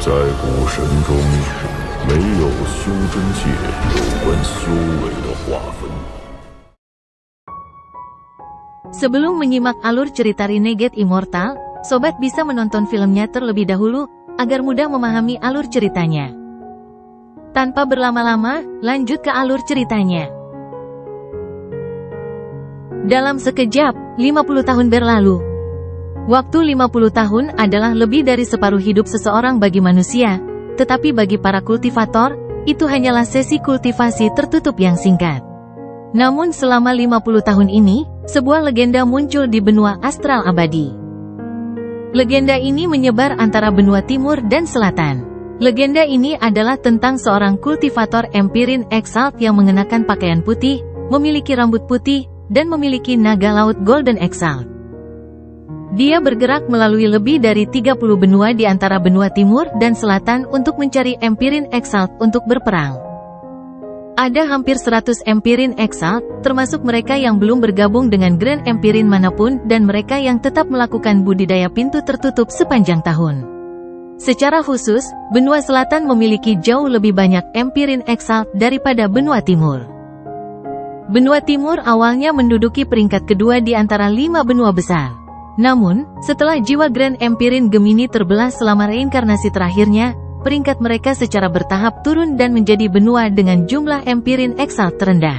在古神中，没有修真界有关修为的划分。Sebelum menyimak alur cerita Renegade Immortal, sobat bisa menonton filmnya terlebih dahulu, agar mudah memahami alur ceritanya. Tanpa berlama-lama, lanjut ke alur ceritanya. Dalam sekejap, 50 tahun berlalu. Waktu 50 tahun adalah lebih dari separuh hidup seseorang bagi manusia, tetapi bagi para kultivator, itu hanyalah sesi kultivasi tertutup yang singkat. Namun selama 50 tahun ini, sebuah legenda muncul di benua astral abadi. Legenda ini menyebar antara benua timur dan selatan. Legenda ini adalah tentang seorang kultivator Empyrean Exalt yang mengenakan pakaian putih, memiliki rambut putih, dan memiliki naga laut Golden Exalt. Dia bergerak melalui lebih dari 30 benua di antara benua timur dan selatan untuk mencari Empyrean Exalt untuk berperang. Ada hampir 100 Empyrean Exalt, termasuk mereka yang belum bergabung dengan Grand Empyrean manapun dan mereka yang tetap melakukan budidaya pintu tertutup sepanjang tahun. Secara khusus, benua selatan memiliki jauh lebih banyak Empyrean Exalt daripada benua timur. Benua timur awalnya menduduki peringkat kedua di antara 5 benua besar. Namun, setelah jiwa Grand Empyrean Gemini terbelah selama reinkarnasi terakhirnya, peringkat mereka secara bertahap turun dan menjadi benua dengan jumlah Empyrean Exalt terendah.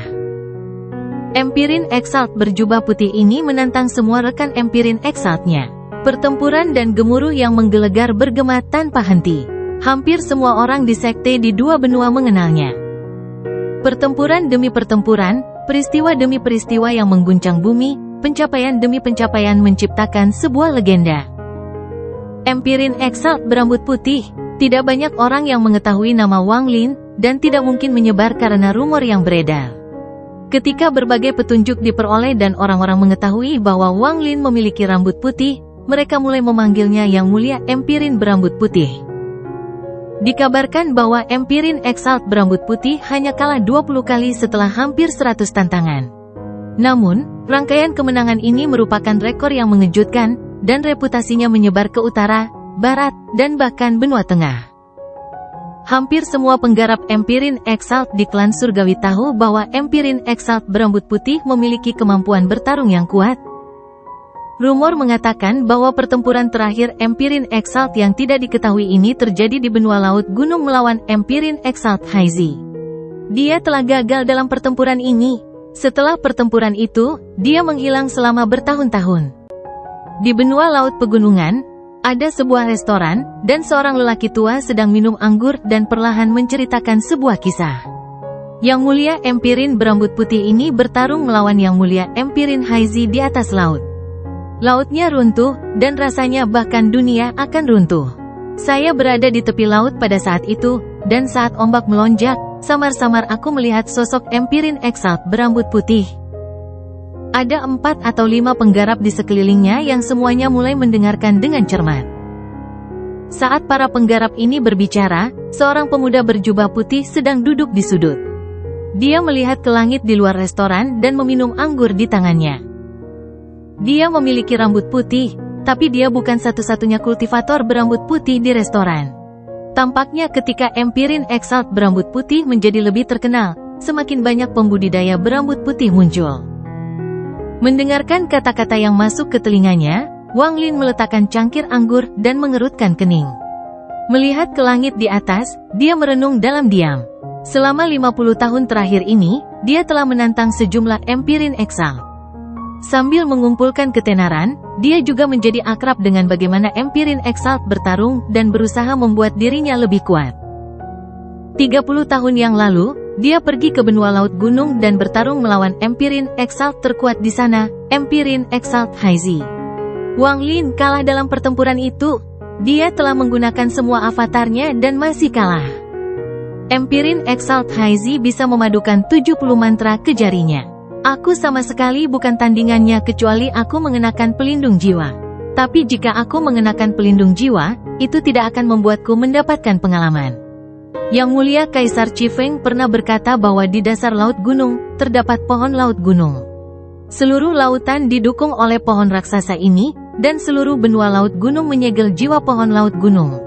Empyrean Exalt berjubah putih ini menantang semua rekan Empyrean Exalt-nya. Pertempuran dan gemuruh yang menggelegar bergema tanpa henti. Hampir semua orang di sekte di dua benua mengenalnya. Pertempuran demi pertempuran, peristiwa demi peristiwa yang mengguncang bumi, pencapaian demi pencapaian menciptakan sebuah legenda. Empyrean Exalt berambut putih. Tidak banyak orang yang mengetahui nama Wang Lin, dan tidak mungkin menyebar karena rumor yang beredar. Ketika berbagai petunjuk diperoleh dan orang-orang mengetahui bahwa Wang Lin memiliki rambut putih, mereka mulai memanggilnya Yang Mulia Empyrean berambut putih. Dikabarkan bahwa Empyrean Exalt berambut putih hanya kalah 20 kali setelah hampir 100 tantangan. Namun, rangkaian kemenangan ini merupakan rekor yang mengejutkan, dan reputasinya menyebar ke utara, barat, dan bahkan benua tengah. Hampir semua penggarap Empyrean Exalt di klan surgawi tahu bahwa Empyrean Exalt berambut putih memiliki kemampuan bertarung yang kuat. Rumor mengatakan bahwa pertempuran terakhir Empyrean Exalt yang tidak diketahui ini terjadi di benua laut gunung melawan Empyrean Exalt Haizi. Dia telah gagal dalam pertempuran ini. Setelah pertempuran itu, dia menghilang selama bertahun-tahun. Di benua laut pegunungan, ada sebuah restoran, dan seorang lelaki tua sedang minum anggur dan perlahan menceritakan sebuah kisah. Yang Mulia Empyrean berambut putih ini bertarung melawan Yang Mulia Empyrean Haizi di atas laut. Lautnya runtuh, dan rasanya bahkan dunia akan runtuh. Saya berada di tepi laut pada saat itu, dan saat ombak melonjak, samar-samar aku melihat sosok Empyrean Exalt berambut putih. Ada 4 atau 5 penggarap di sekelilingnya yang semuanya mulai mendengarkan dengan cermat. Saat para penggarap ini berbicara, seorang pemuda berjubah putih sedang duduk di sudut. Dia melihat ke langit di luar restoran dan meminum anggur di tangannya. Dia memiliki rambut putih, tapi dia bukan satu-satunya kultivator berambut putih di restoran. Tampaknya ketika Empyrean Exalt berambut putih menjadi lebih terkenal, semakin banyak pembudidaya berambut putih muncul. Mendengarkan kata-kata yang masuk ke telinganya, Wang Lin meletakkan cangkir anggur dan mengerutkan kening. Melihat ke langit di atas, dia merenung dalam diam. Selama 50 tahun terakhir ini, dia telah menantang sejumlah Empyrean Exalt. Sambil mengumpulkan ketenaran, dia juga menjadi akrab dengan bagaimana Empyrean Exalt bertarung dan berusaha membuat dirinya lebih kuat. 30 tahun yang lalu, dia pergi ke benua laut gunung dan bertarung melawan Empyrean Exalt terkuat di sana, Empyrean Exalt Haizi. Wang Lin kalah dalam pertempuran itu. Dia telah menggunakan semua avatarnya dan masih kalah. Empyrean Exalt Haizi bisa memadukan 70 mantra ke jarinya. Aku sama sekali bukan tandingannya kecuali aku mengenakan pelindung jiwa. Tapi jika aku mengenakan pelindung jiwa, itu tidak akan membuatku mendapatkan pengalaman. Yang Mulia Kaisar Chifeng pernah berkata bahwa di dasar laut gunung, terdapat pohon laut gunung. Seluruh lautan didukung oleh pohon raksasa ini, dan seluruh benua laut gunung menyegel jiwa pohon laut gunung.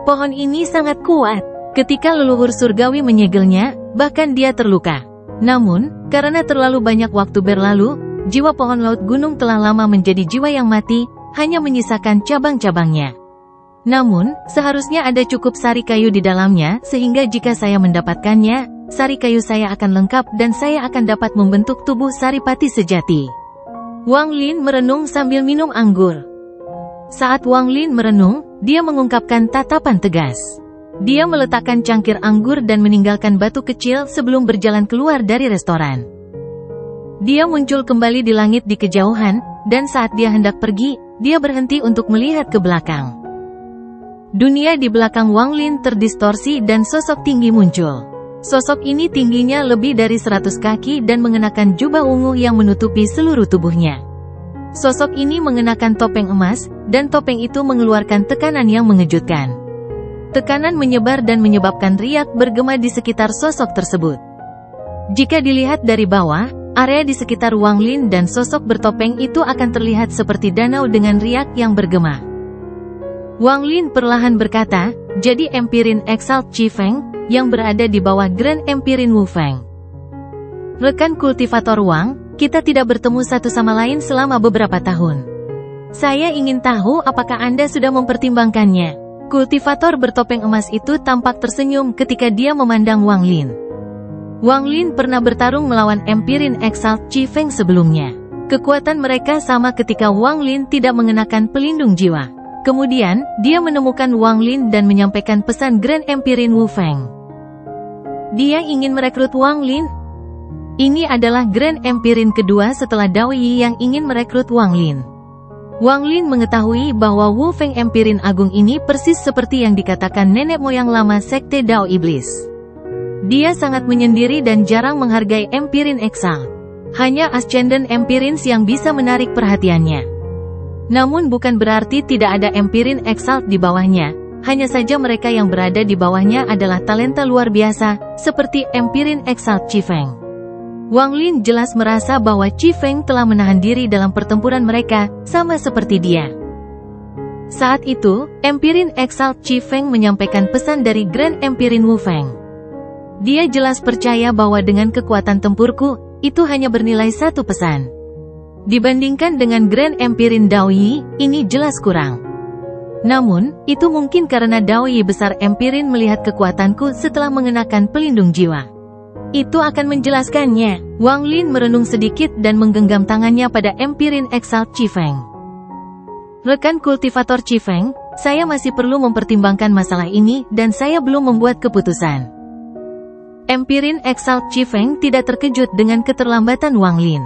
Pohon ini sangat kuat. Ketika leluhur surgawi menyegelnya, bahkan dia terluka. Namun, karena terlalu banyak waktu berlalu, jiwa pohon laut gunung telah lama menjadi jiwa yang mati, hanya menyisakan cabang-cabangnya. Namun, seharusnya ada cukup sari kayu di dalamnya, sehingga jika saya mendapatkannya, sari kayu saya akan lengkap dan saya akan dapat membentuk tubuh saripati sejati. Wang Lin merenung sambil minum anggur. Saat Wang Lin merenung, dia mengungkapkan tatapan tegas. Dia meletakkan cangkir anggur dan meninggalkan batu kecil sebelum berjalan keluar dari restoran. Dia muncul kembali di langit di kejauhan, dan saat dia hendak pergi, dia berhenti untuk melihat ke belakang. Dunia di belakang Wang Lin terdistorsi dan sosok tinggi muncul. Sosok ini tingginya lebih dari 100 kaki dan mengenakan jubah ungu yang menutupi seluruh tubuhnya. Sosok ini mengenakan topeng emas, dan topeng itu mengeluarkan tekanan yang mengejutkan. Tekanan menyebar dan menyebabkan riak bergema di sekitar sosok tersebut. Jika dilihat dari bawah, area di sekitar Wang Lin dan sosok bertopeng itu akan terlihat seperti danau dengan riak yang bergema. Wang Lin perlahan berkata, "Jadi Empirin Exalt Chi Feng, yang berada di bawah Grand Empirin Wu Feng. Rekan kultivator Wang, kita tidak bertemu satu sama lain selama beberapa tahun. Saya ingin tahu apakah Anda sudah mempertimbangkannya." Kultivator bertopeng emas itu tampak tersenyum ketika dia memandang Wang Lin. Wang Lin pernah bertarung melawan Empirin Exalt Chi Feng sebelumnya. Kekuatan mereka sama ketika Wang Lin tidak mengenakan pelindung jiwa. Kemudian, dia menemukan Wang Lin dan menyampaikan pesan Grand Empirin Wu Feng. Dia ingin merekrut Wang Lin. Ini adalah Grand Empirin kedua setelah Dao Yi yang ingin merekrut Wang Lin. Wang Lin mengetahui bahwa Wu Feng Empirin Agung ini persis seperti yang dikatakan nenek moyang lama Sekte Dao Iblis. Dia sangat menyendiri dan jarang menghargai Empirin Exalt. Hanya Ascendant Empirins yang bisa menarik perhatiannya. Namun bukan berarti tidak ada Empirin Exalt di bawahnya, hanya saja mereka yang berada di bawahnya adalah talenta luar biasa, seperti Empirin Exalt Chi Feng. Wang Lin jelas merasa bahwa Chi Feng telah menahan diri dalam pertempuran mereka, sama seperti dia. Saat itu, Empirin Exalt Chi Feng menyampaikan pesan dari Grand Empirin Wu Feng. Dia jelas percaya bahwa dengan kekuatan tempurku, itu hanya bernilai satu pesan. Dibandingkan dengan Grand Empirin Dao Yi, ini jelas kurang. Namun, itu mungkin karena Dao Yi besar Empirin melihat kekuatanku setelah mengenakan pelindung jiwa. Itu akan menjelaskannya. Wang Lin merenung sedikit dan menggenggam tangannya pada Empirin Exalt Chi Feng. Rekan kultivator Chi Feng, saya masih perlu mempertimbangkan masalah ini dan saya belum membuat keputusan. Empirin Exalt Chi Feng tidak terkejut dengan keterlambatan Wang Lin.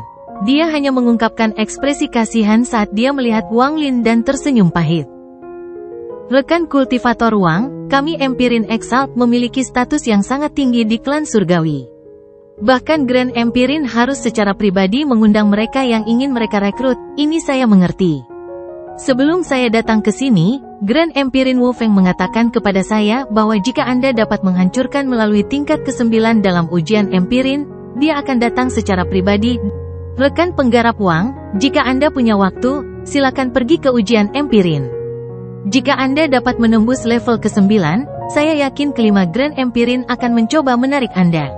Dia hanya mengungkapkan ekspresi kasihan saat dia melihat Wang Lin dan tersenyum pahit. Rekan kultivator Wang, kami Empirin Exalt memiliki status yang sangat tinggi di klan surgawi. Bahkan Grand Empirin harus secara pribadi mengundang mereka yang ingin mereka rekrut, ini saya mengerti. Sebelum saya datang ke sini, Grand Empirin Wu Feng mengatakan kepada saya bahwa jika Anda dapat menghancurkan melalui tingkat ke-9 dalam ujian Empirin, dia akan datang secara pribadi. Rekan penggarap Wang, jika Anda punya waktu, silakan pergi ke ujian Empirin. Jika Anda dapat menembus level ke-9, saya yakin kelima Grand Empirin akan mencoba menarik Anda.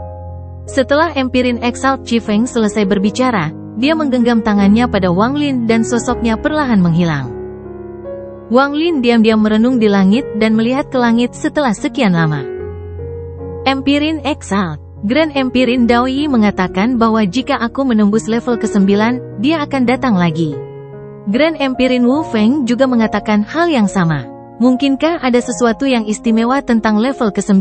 Setelah Empirin Exalt Chi Feng selesai berbicara, dia menggenggam tangannya pada Wang Lin dan sosoknya perlahan menghilang. Wang Lin diam-diam merenung di langit dan melihat ke langit setelah sekian lama. Empirin Exalt, Grand Empirin Dao Yi mengatakan bahwa jika aku menembus level ke-9, dia akan datang lagi. Grand Empirin Wu Feng juga mengatakan hal yang sama. Mungkinkah ada sesuatu yang istimewa tentang level ke-9?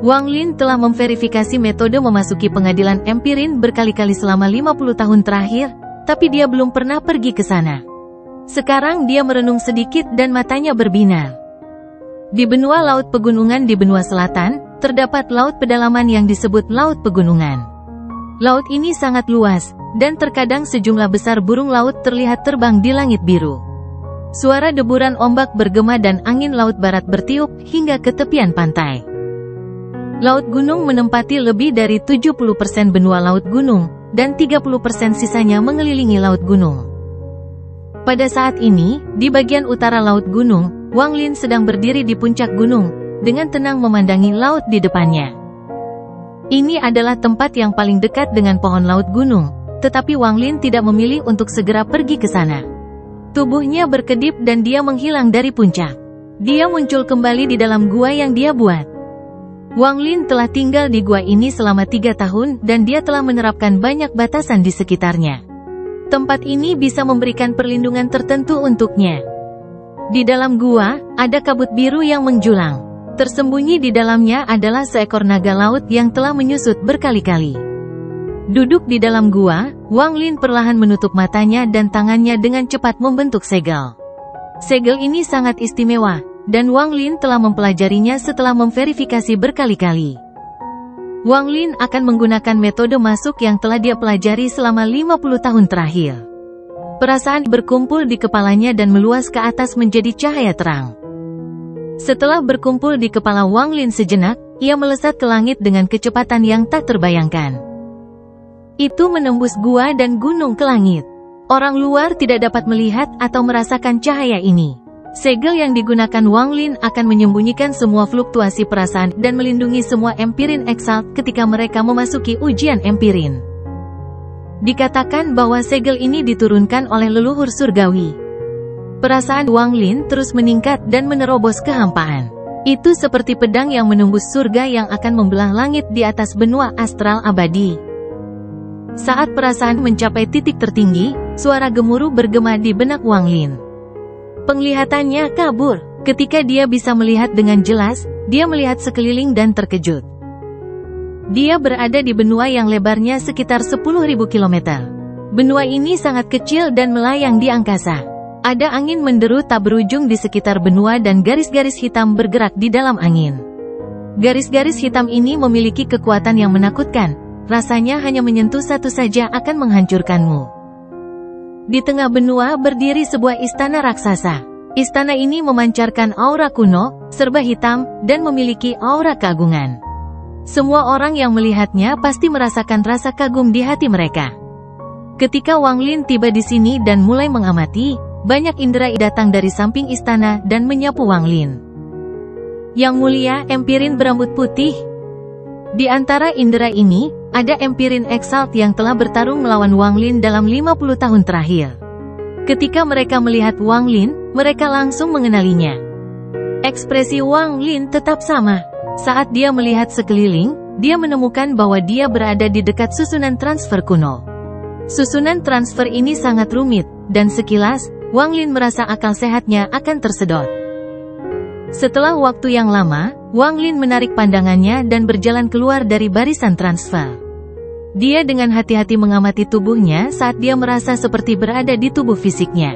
Wang Lin telah memverifikasi metode memasuki pengadilan Empirin berkali-kali selama 50 tahun terakhir, tapi dia belum pernah pergi ke sana. Sekarang dia merenung sedikit dan matanya berbinar. Di benua Laut Pegunungan di benua selatan, terdapat laut pedalaman yang disebut Laut Pegunungan. Laut ini sangat luas, dan terkadang sejumlah besar burung laut terlihat terbang di langit biru. Suara deburan ombak bergema dan angin laut barat bertiup hingga ke tepian pantai. Laut gunung menempati lebih dari 70% benua laut gunung, dan 30% sisanya mengelilingi laut gunung. Pada saat ini, di bagian utara laut gunung, Wang Lin sedang berdiri di puncak gunung, dengan tenang memandangi laut di depannya. Ini adalah tempat yang paling dekat dengan pohon laut gunung, tetapi Wang Lin tidak memilih untuk segera pergi ke sana. Tubuhnya berkedip dan dia menghilang dari puncak. Dia muncul kembali di dalam gua yang dia buat. Wang Lin telah tinggal di gua ini selama 3 tahun dan dia telah menerapkan banyak batasan di sekitarnya. Tempat ini bisa memberikan perlindungan tertentu untuknya. Di dalam gua, ada kabut biru yang menjulang. Tersembunyi di dalamnya adalah seekor naga laut yang telah menyusut berkali-kali. Duduk di dalam gua, Wang Lin perlahan menutup matanya dan tangannya dengan cepat membentuk segel. Segel ini sangat istimewa, dan Wang Lin telah mempelajarinya setelah memverifikasi berkali-kali. Wang Lin akan menggunakan metode masuk yang telah dia pelajari selama 50 tahun terakhir. Perasaan berkumpul di kepalanya dan meluas ke atas menjadi cahaya terang. Setelah berkumpul di kepala Wang Lin sejenak, ia melesat ke langit dengan kecepatan yang tak terbayangkan. Itu menembus gua dan gunung ke langit. Orang luar tidak dapat melihat atau merasakan cahaya ini. Segel yang digunakan Wang Lin akan menyembunyikan semua fluktuasi perasaan dan melindungi semua empirin Exalt ketika mereka memasuki ujian empirin. Dikatakan bahwa segel ini diturunkan oleh leluhur surgawi. Perasaan Wang Lin terus meningkat dan menerobos kehampaan. Itu seperti pedang yang menembus surga yang akan membelah langit di atas benua astral abadi. Saat perasaan mencapai titik tertinggi, suara gemuruh bergema di benak Wang Lin. Penglihatannya kabur. Ketika dia bisa melihat dengan jelas, dia melihat sekeliling dan terkejut. Dia berada di benua yang lebarnya sekitar 10.000 km. Benua ini sangat kecil dan melayang di angkasa. Ada angin menderu tak berujung di sekitar benua dan garis-garis hitam bergerak di dalam angin. Garis-garis hitam ini memiliki kekuatan yang menakutkan. Rasanya hanya menyentuh satu saja akan menghancurkanmu. Di tengah benua berdiri sebuah istana raksasa. Istana ini memancarkan aura kuno, serba hitam, dan memiliki aura keagungan. Semua orang yang melihatnya pasti merasakan rasa kagum di hati mereka. Ketika Wang Lin tiba di sini dan mulai mengamati, banyak indera datang dari samping istana dan menyapu Wang Lin. Yang mulia, empirin berambut putih. Di antara indera ini, ada empirin Exalt yang telah bertarung melawan Wang Lin dalam 50 tahun terakhir. Ketika mereka melihat Wang Lin, mereka langsung mengenalinya. Ekspresi Wang Lin tetap sama. Saat dia melihat sekeliling, dia menemukan bahwa dia berada di dekat susunan transfer kuno. Susunan transfer ini sangat rumit, dan sekilas, Wang Lin merasa akal sehatnya akan tersedot. Setelah waktu yang lama, Wang Lin menarik pandangannya dan berjalan keluar dari barisan transfer. Dia dengan hati-hati mengamati tubuhnya saat dia merasa seperti berada di tubuh fisiknya.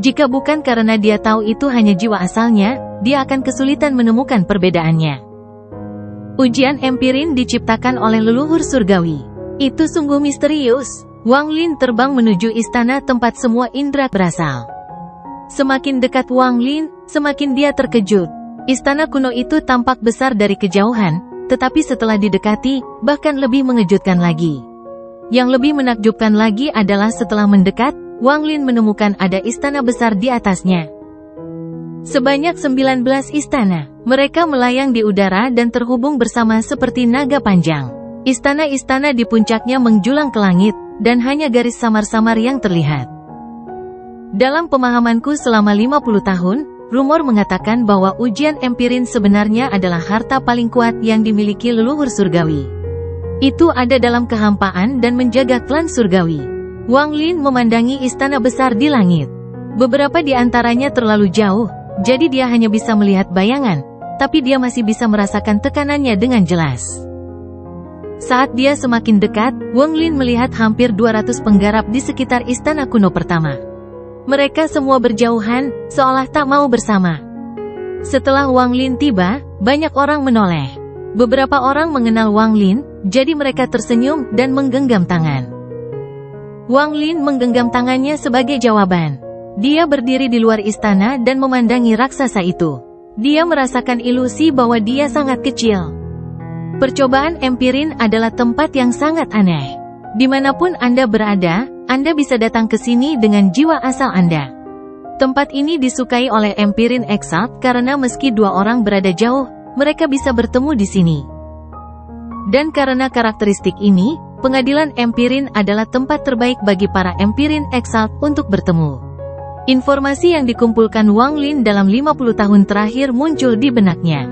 Jika bukan karena dia tahu itu hanya jiwa asalnya, dia akan kesulitan menemukan perbedaannya. Ujian empirin diciptakan oleh leluhur surgawi. Itu sungguh misterius. Wang Lin terbang menuju istana tempat semua indera berasal. Semakin dekat Wang Lin, semakin dia terkejut. Istana kuno itu tampak besar dari kejauhan, tetapi setelah didekati, bahkan lebih mengejutkan lagi. Yang lebih menakjubkan lagi adalah setelah mendekat, Wang Lin menemukan ada istana besar di atasnya. Sebanyak 19 istana. Mereka melayang di udara dan terhubung bersama seperti naga panjang. Istana-istana di puncaknya menjulang ke langit, dan hanya garis samar-samar yang terlihat. Dalam pemahamanku selama 50 tahun, rumor mengatakan bahwa ujian empirin sebenarnya adalah harta paling kuat yang dimiliki leluhur surgawi. Itu ada dalam kehampaan dan menjaga klan surgawi. Wang Lin memandangi istana besar di langit. Beberapa di antaranya terlalu jauh, jadi dia hanya bisa melihat bayangan, tapi dia masih bisa merasakan tekanannya dengan jelas. Saat dia semakin dekat, Wang Lin melihat hampir 200 penggarap di sekitar istana kuno pertama. Mereka semua berjauhan, seolah tak mau bersama. Setelah Wang Lin tiba, banyak orang menoleh. Beberapa orang mengenal Wang Lin, jadi mereka tersenyum dan menggenggam tangan. Wang Lin menggenggam tangannya sebagai jawaban. Dia berdiri di luar istana dan memandangi raksasa itu. Dia merasakan ilusi bahwa dia sangat kecil. Percobaan empirin adalah tempat yang sangat aneh. Dimanapun Anda berada, Anda bisa datang ke sini dengan jiwa asal Anda. Tempat ini disukai oleh Empirin Exalt karena meski dua orang berada jauh, mereka bisa bertemu di sini. Dan karena karakteristik ini, pengadilan Empirin adalah tempat terbaik bagi para Empirin Exalt untuk bertemu. Informasi yang dikumpulkan Wang Lin dalam 50 tahun terakhir muncul di benaknya.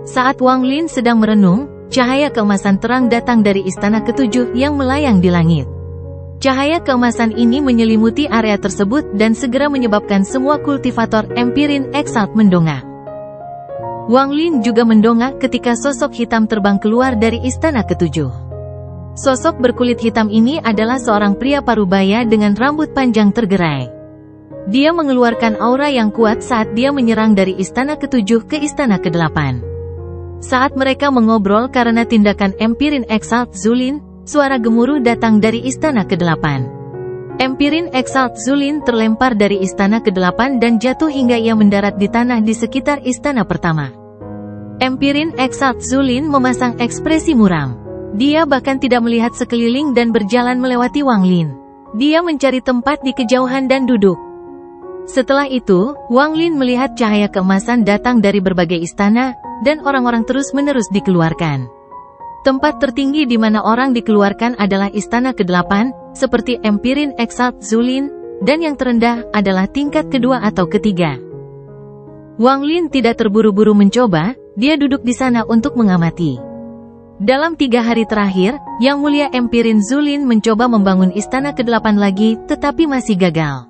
Saat Wang Lin sedang merenung, cahaya keemasan terang datang dari istana ketujuh yang melayang di langit. Cahaya keemasan ini menyelimuti area tersebut dan segera menyebabkan semua kultivator Empirin Exalt mendongak. Wang Lin juga mendongak ketika sosok hitam terbang keluar dari istana ketujuh. Sosok berkulit hitam ini adalah seorang pria parubaya dengan rambut panjang tergerai. Dia mengeluarkan aura yang kuat saat dia menyerang dari istana ketujuh ke istana kedelapan. Saat mereka mengobrol karena tindakan Empirin Exalt Zulin, suara gemuruh datang dari istana ke-8. Empirin Exalt Zulin terlempar dari istana ke-8 dan jatuh hingga ia mendarat di tanah di sekitar istana pertama. Empirin Exalt Zulin memasang ekspresi muram. Dia bahkan tidak melihat sekeliling dan berjalan melewati Wang Lin. Dia mencari tempat di kejauhan dan duduk. Setelah itu, Wang Lin melihat cahaya keemasan datang dari berbagai istana, dan orang-orang terus-menerus dikeluarkan. Tempat tertinggi di mana orang dikeluarkan adalah istana ke-8, seperti Empirin Exalt Zulin, dan yang terendah adalah tingkat kedua atau ketiga. Wang Lin tidak terburu-buru mencoba, dia duduk di sana untuk mengamati. Dalam 3 hari terakhir, Yang Mulia Empirin Zulin mencoba membangun istana ke-8 lagi, tetapi masih gagal.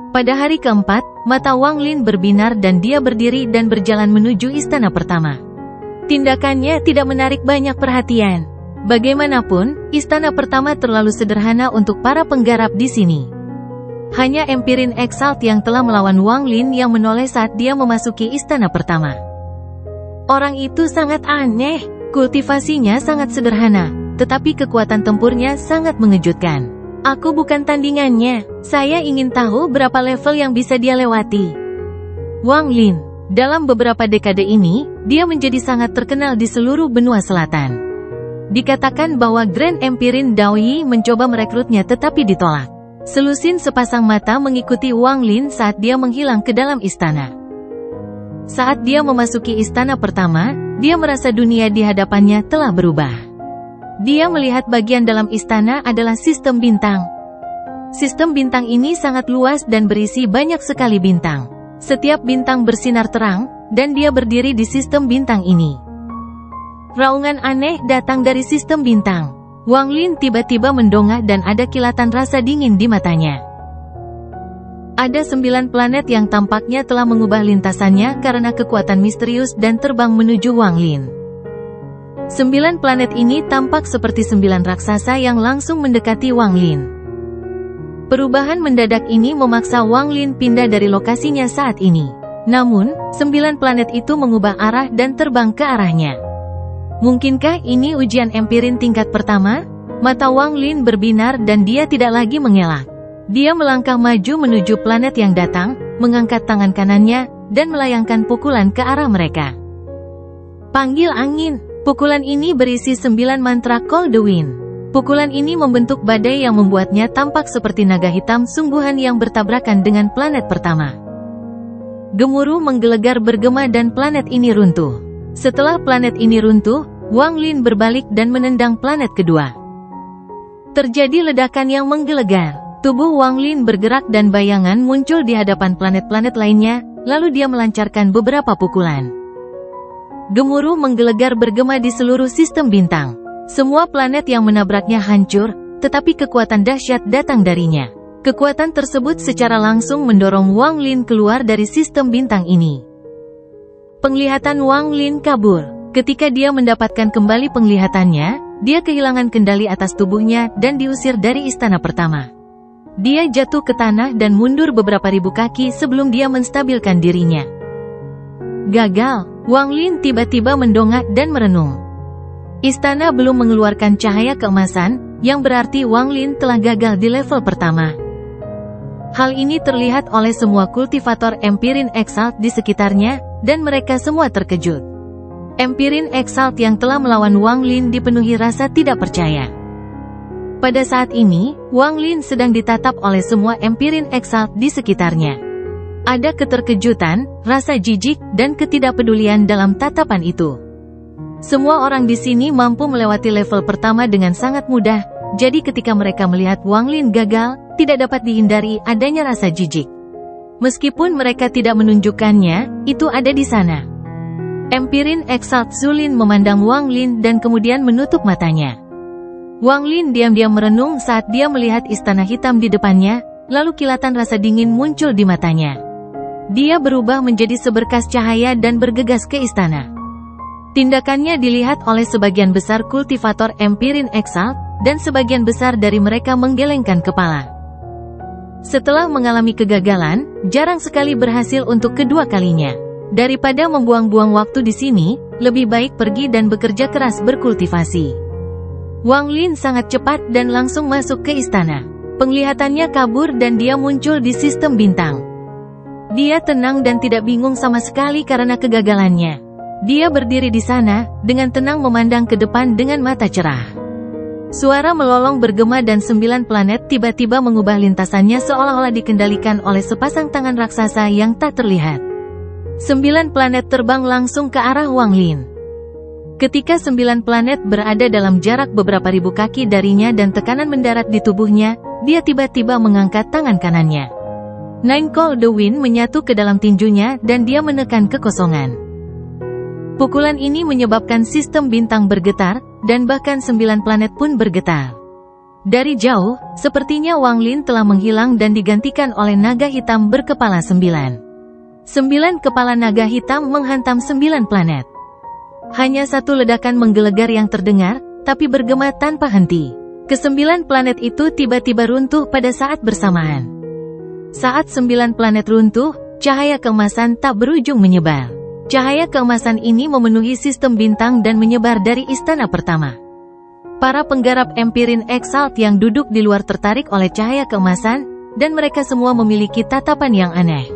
Pada hari keempat, mata Wang Lin berbinar dan dia berdiri dan berjalan menuju istana pertama. Tindakannya tidak menarik banyak perhatian. Bagaimanapun, istana pertama terlalu sederhana untuk para penggarap di sini. Hanya Empirin Exalt yang telah melawan Wang Lin yang menoleh saat dia memasuki istana pertama. Orang itu sangat aneh, kultivasinya sangat sederhana, tetapi kekuatan tempurnya sangat mengejutkan. Aku bukan tandingannya, saya ingin tahu berapa level yang bisa dia lewati. Wang Lin. Dalam beberapa dekade ini, dia menjadi sangat terkenal di seluruh benua selatan. Dikatakan bahwa Grand Empirin Dao Yi mencoba merekrutnya tetapi ditolak. Selusin sepasang mata mengikuti Wang Lin saat dia menghilang ke dalam istana. Saat dia memasuki istana pertama, dia merasa dunia di hadapannya telah berubah. Dia melihat bagian dalam istana adalah sistem bintang. Sistem bintang ini sangat luas dan berisi banyak sekali bintang. Setiap bintang bersinar terang, dan dia berdiri di sistem bintang ini. Raungan aneh datang dari sistem bintang. Wang Lin tiba-tiba mendongak dan ada kilatan rasa dingin di matanya. Ada 9 planet yang tampaknya telah mengubah lintasannya karena kekuatan misterius dan terbang menuju Wang Lin. 9 planet ini tampak seperti 9 raksasa yang langsung mendekati Wang Lin. Perubahan mendadak ini memaksa Wang Lin pindah dari lokasinya saat ini. Namun, 9 planet itu mengubah arah dan terbang ke arahnya. Mungkinkah ini ujian Empirin tingkat pertama? Mata Wang Lin berbinar dan dia tidak lagi mengelak. Dia melangkah maju menuju planet yang datang, mengangkat tangan kanannya, dan melayangkan pukulan ke arah mereka. Panggil angin. Pukulan ini berisi 9 mantra Call the Wind. Pukulan ini membentuk badai yang membuatnya tampak seperti naga hitam sungguhan yang bertabrakan dengan planet pertama. Gemuruh menggelegar bergema dan planet ini runtuh. Setelah planet ini runtuh, Wang Lin berbalik dan menendang planet kedua. Terjadi ledakan yang menggelegar. Tubuh Wang Lin bergerak dan bayangan muncul di hadapan planet-planet lainnya, lalu dia melancarkan beberapa pukulan. Gemuruh menggelegar bergema di seluruh sistem bintang. Semua planet yang menabraknya hancur, tetapi kekuatan dahsyat datang darinya. Kekuatan tersebut secara langsung mendorong Wang Lin keluar dari sistem bintang ini. Penglihatan Wang Lin kabur. Ketika dia mendapatkan kembali penglihatannya, dia kehilangan kendali atas tubuhnya dan diusir dari istana pertama. Dia jatuh ke tanah dan mundur beberapa ribu kaki sebelum dia menstabilkan dirinya. Gagal. Wang Lin tiba-tiba mendongak dan merenung. Istana belum mengeluarkan cahaya keemasan, yang berarti Wang Lin telah gagal di level pertama. Hal ini terlihat oleh semua kultivator Empirin Exalt di sekitarnya, dan mereka semua terkejut. Empirin Exalt yang telah melawan Wang Lin dipenuhi rasa tidak percaya. Pada saat ini, Wang Lin sedang ditatap oleh semua Empirin Exalt di sekitarnya. Ada keterkejutan, rasa jijik, dan ketidakpedulian dalam tatapan itu. Semua orang di sini mampu melewati level pertama dengan sangat mudah, jadi ketika mereka melihat Wang Lin gagal, tidak dapat dihindari adanya rasa jijik. Meskipun mereka tidak menunjukkannya, itu ada di sana. Empirin Exalt Zulin memandang Wang Lin dan kemudian menutup matanya. Wang Lin diam-diam merenung saat dia melihat istana hitam di depannya, lalu kilatan rasa dingin muncul di matanya. Dia berubah menjadi seberkas cahaya dan bergegas ke istana. Tindakannya dilihat oleh sebagian besar kultivator Empirin Exalt, dan sebagian besar dari mereka menggelengkan kepala. Setelah mengalami kegagalan, jarang sekali berhasil untuk kedua kalinya. Daripada membuang-buang waktu di sini, lebih baik pergi dan bekerja keras berkultivasi. Wang Lin sangat cepat dan langsung masuk ke istana. Penglihatannya kabur dan dia muncul di sistem bintang. Dia tenang dan tidak bingung sama sekali karena kegagalannya. Dia berdiri di sana, dengan tenang memandang ke depan dengan mata cerah. Suara melolong bergema dan 9 planet tiba-tiba mengubah lintasannya seolah-olah dikendalikan oleh sepasang tangan raksasa yang tak terlihat. 9 planet terbang langsung ke arah Wang Lin. Ketika 9 planet berada dalam jarak beberapa ribu kaki darinya dan tekanan mendarat di tubuhnya, dia tiba-tiba mengangkat tangan kanannya. Nine Call the Wind menyatu ke dalam tinjunya dan dia menekan kekosongan. Pukulan ini menyebabkan sistem bintang bergetar, dan bahkan 9 planet pun bergetar. Dari jauh, sepertinya Wang Lin telah menghilang dan digantikan oleh naga hitam berkepala 9. 9 kepala naga hitam menghantam 9 planet. Hanya satu ledakan menggelegar yang terdengar, tapi bergema tanpa henti. Ke-9 planet itu tiba-tiba runtuh pada saat bersamaan. Saat 9 planet runtuh, cahaya keemasan tak berujung menyebar. Cahaya keemasan ini memenuhi sistem bintang dan menyebar dari istana pertama. Para penggarap Empirin Exalt yang duduk di luar tertarik oleh cahaya keemasan, dan mereka semua memiliki tatapan yang aneh.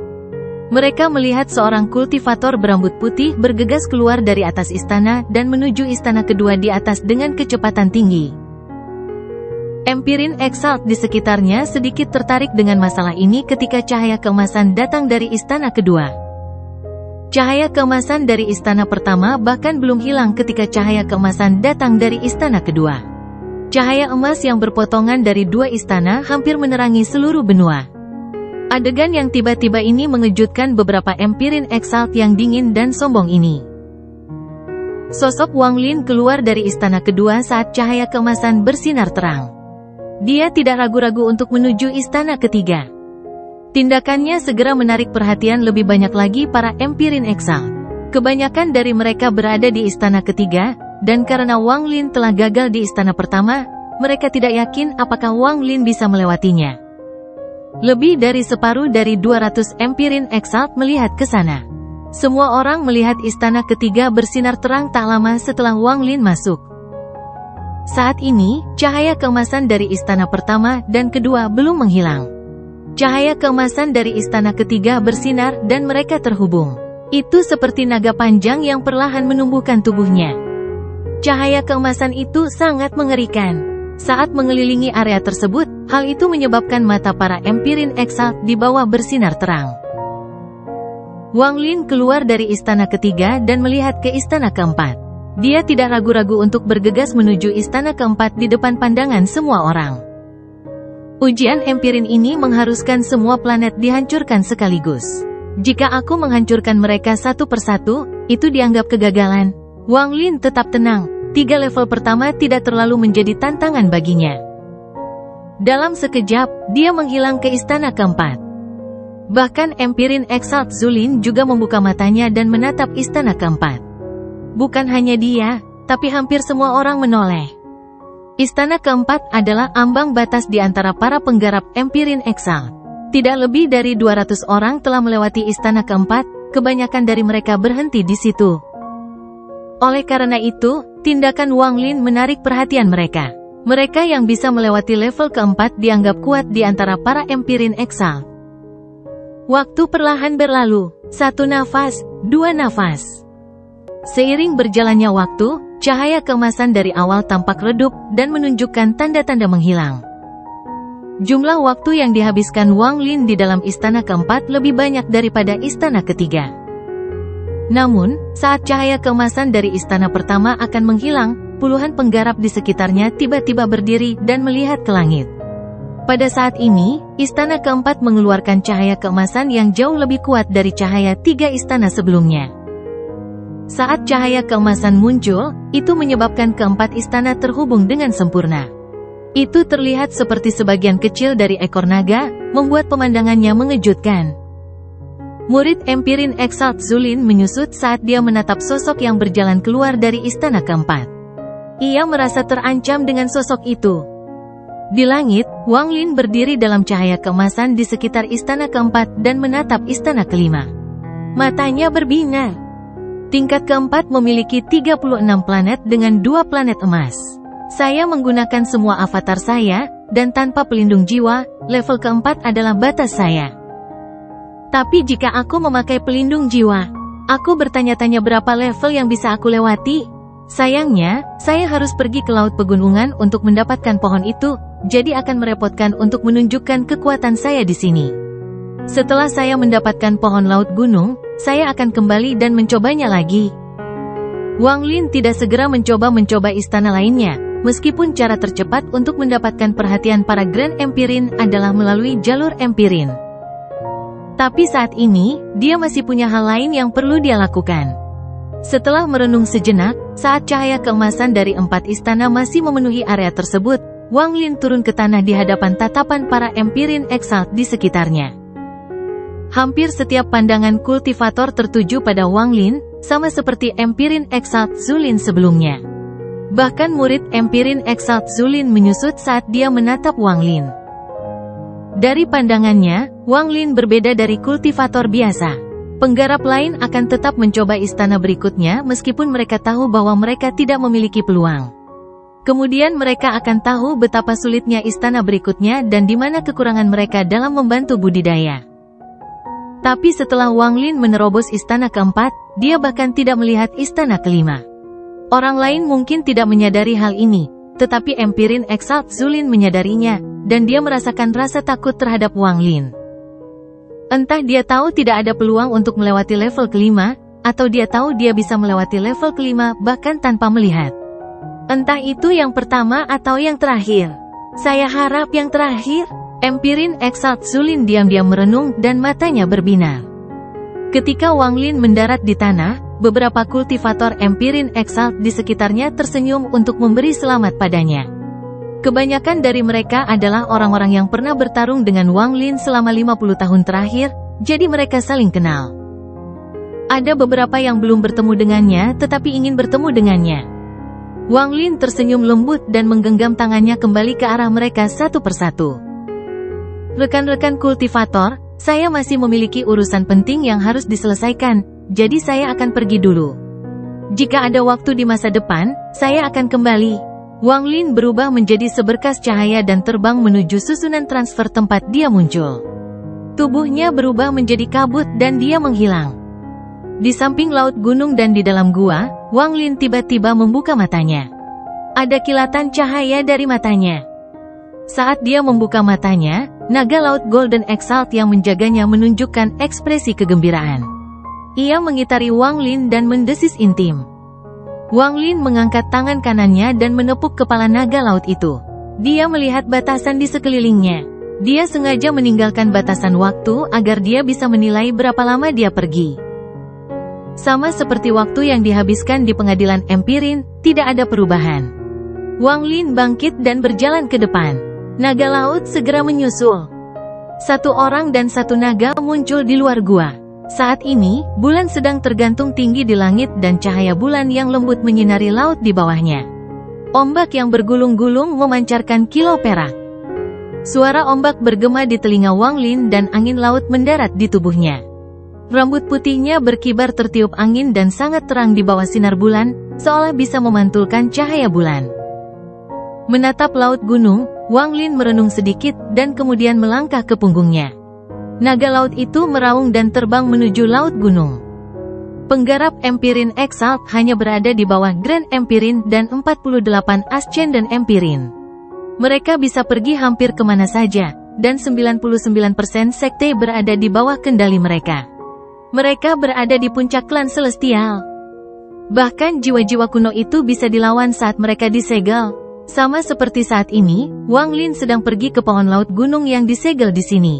Mereka melihat seorang kultivator berambut putih bergegas keluar dari atas istana dan menuju istana kedua di atas dengan kecepatan tinggi. Empirin Exalt di sekitarnya sedikit tertarik dengan masalah ini ketika cahaya keemasan datang dari istana kedua. Cahaya keemasan dari istana pertama bahkan belum hilang ketika cahaya keemasan datang dari istana kedua. Cahaya emas yang berpotongan dari 2 istana hampir menerangi seluruh benua. Adegan yang tiba-tiba ini mengejutkan beberapa Empirin Exalt yang dingin dan sombong ini. Sosok Wang Lin keluar dari istana kedua saat cahaya keemasan bersinar terang. Dia tidak ragu-ragu untuk menuju istana ketiga. Tindakannya segera menarik perhatian lebih banyak lagi para Empirin Exalt. Kebanyakan dari mereka berada di istana ketiga, dan karena Wang Lin telah gagal di istana pertama, mereka tidak yakin apakah Wang Lin bisa melewatinya. Lebih dari separuh dari 200 Empirin Exalt melihat ke sana. Semua orang melihat istana ketiga bersinar terang tak lama setelah Wang Lin masuk. Saat ini, cahaya keemasan dari istana pertama dan kedua belum menghilang. Cahaya keemasan dari istana ketiga bersinar dan mereka terhubung. Itu seperti naga panjang yang perlahan menumbuhkan tubuhnya. Cahaya keemasan itu sangat mengerikan. Saat mengelilingi area tersebut, hal itu menyebabkan mata para Empirin Exalt di bawah bersinar terang. Wang Lin keluar dari istana ketiga dan melihat ke istana keempat. Dia tidak ragu-ragu untuk bergegas menuju istana keempat di depan pandangan semua orang. Ujian Empirin ini mengharuskan semua planet dihancurkan sekaligus. Jika aku menghancurkan mereka satu persatu, itu dianggap kegagalan. Wang Lin tetap tenang. 3 level pertama tidak terlalu menjadi tantangan baginya. Dalam sekejap, dia menghilang ke istana keempat. Bahkan Empirin Exalt Zulin juga membuka matanya dan menatap istana keempat. Bukan hanya dia, tapi hampir semua orang menoleh. Istana keempat adalah ambang batas di antara para penggarap Empirin Exalt. Tidak lebih dari 200 orang telah melewati istana keempat, kebanyakan dari mereka berhenti di situ. Oleh karena itu, tindakan Wang Lin menarik perhatian mereka. Mereka yang bisa melewati level keempat dianggap kuat di antara para Empirin Exalt. Waktu perlahan berlalu. 1 nafas, 2 nafas. Seiring berjalannya waktu, Cahaya keemasan dari awal tampak redup dan menunjukkan tanda-tanda menghilang. Jumlah waktu yang dihabiskan Wang Lin di dalam istana keempat lebih banyak daripada istana ketiga. Namun, saat cahaya keemasan dari istana pertama akan menghilang, puluhan penggarap di sekitarnya tiba-tiba berdiri dan melihat ke langit. Pada saat ini, istana keempat mengeluarkan cahaya keemasan yang jauh lebih kuat dari cahaya 3 istana sebelumnya. Saat cahaya keemasan muncul, itu menyebabkan keempat istana terhubung dengan sempurna. Itu terlihat seperti sebagian kecil dari ekor naga, membuat pemandangannya mengejutkan. Murid Empirin Exalt Zulin menyusut saat dia menatap sosok yang berjalan keluar dari istana keempat. Ia merasa terancam dengan sosok itu. Di langit, Wang Lin berdiri dalam cahaya keemasan di sekitar istana keempat dan menatap istana kelima. Matanya berbinar. Tingkat keempat memiliki 36 planet dengan 2 planet emas. Saya menggunakan semua avatar saya, dan tanpa pelindung jiwa, level keempat adalah batas saya. Tapi jika aku memakai pelindung jiwa, aku bertanya-tanya berapa level yang bisa aku lewati. Sayangnya, saya harus pergi ke laut pegunungan untuk mendapatkan pohon itu, jadi akan merepotkan untuk menunjukkan kekuatan saya di sini. Setelah saya mendapatkan pohon laut gunung, saya akan kembali dan mencobanya lagi. Wang Lin tidak segera mencoba istana lainnya, meskipun cara tercepat untuk mendapatkan perhatian para Grand Empirin adalah melalui jalur Empirin. Tapi saat ini, dia masih punya hal lain yang perlu dia lakukan. Setelah merenung sejenak, saat cahaya keemasan dari 4 istana masih memenuhi area tersebut, Wang Lin turun ke tanah di hadapan tatapan para Empirin Exalt di sekitarnya. Hampir setiap pandangan kultivator tertuju pada Wang Lin, sama seperti Empirin Exalt Zulin sebelumnya. Bahkan murid Empirin Exalt Zulin menyusut saat dia menatap Wang Lin. Dari pandangannya, Wang Lin berbeda dari kultivator biasa. Penggarap lain akan tetap mencoba istana berikutnya meskipun mereka tahu bahwa mereka tidak memiliki peluang. Kemudian mereka akan tahu betapa sulitnya istana berikutnya dan di mana kekurangan mereka dalam membantu budidaya. Tapi setelah Wang Lin menerobos istana keempat, dia bahkan tidak melihat istana kelima. Orang lain mungkin tidak menyadari hal ini, tetapi Empirin Exalt Zulin menyadarinya, dan dia merasakan rasa takut terhadap Wang Lin. Entah dia tahu tidak ada peluang untuk melewati level kelima, atau dia tahu dia bisa melewati level kelima bahkan tanpa melihat. Entah itu yang pertama atau yang terakhir. Saya harap yang terakhir. Empirin Exalt Zulin diam-diam merenung dan matanya berbinar. Ketika Wang Lin mendarat di tanah, beberapa kultivator Empirin Exalt di sekitarnya tersenyum untuk memberi selamat padanya. Kebanyakan dari mereka adalah orang-orang yang pernah bertarung dengan Wang Lin selama 50 tahun terakhir, jadi mereka saling kenal. Ada beberapa yang belum bertemu dengannya tetapi ingin bertemu dengannya. Wang Lin tersenyum lembut dan menggenggam tangannya kembali ke arah mereka satu persatu. Rekan-rekan kultivator, saya masih memiliki urusan penting yang harus diselesaikan, jadi saya akan pergi dulu. Jika ada waktu di masa depan, saya akan kembali. Wang Lin berubah menjadi seberkas cahaya dan terbang menuju susunan transfer tempat dia muncul. Tubuhnya berubah menjadi kabut dan dia menghilang. Di samping laut gunung dan di dalam gua, Wang Lin tiba-tiba membuka matanya. Ada kilatan cahaya dari matanya. Saat dia membuka matanya, naga laut Golden Exalt yang menjaganya menunjukkan ekspresi kegembiraan. Ia mengitari Wang Lin dan mendesis intim. Wang Lin mengangkat tangan kanannya dan menepuk kepala naga laut itu. Dia melihat batasan di sekelilingnya. Dia sengaja meninggalkan batasan waktu agar dia bisa menilai berapa lama dia pergi. Sama seperti waktu yang dihabiskan di pengadilan Empirin, tidak ada perubahan. Wang Lin bangkit dan berjalan ke depan. Naga laut segera menyusul. Satu orang dan satu naga muncul di luar gua. Saat ini, bulan sedang tergantung tinggi di langit dan cahaya bulan yang lembut menyinari laut di bawahnya. Ombak yang bergulung-gulung memancarkan kilau perak. Suara ombak bergema di telinga Wang Lin dan angin laut mendarat di tubuhnya. Rambut putihnya berkibar tertiup angin dan sangat terang di bawah sinar bulan, seolah bisa memantulkan cahaya bulan. Menatap laut gunung, Wang Lin merenung sedikit dan kemudian melangkah ke punggungnya. Naga laut itu meraung dan terbang menuju laut gunung. Penggarap Empirin Exalt hanya berada di bawah Grand Empirin dan 48 Ascendant Empirin. Mereka bisa pergi hampir kemana saja, dan 99% sekte berada di bawah kendali mereka. Mereka berada di puncak klan Celestial. Bahkan jiwa-jiwa kuno itu bisa dilawan saat mereka disegel. Sama seperti saat ini, Wang Lin sedang pergi ke pohon laut gunung yang disegel di sini.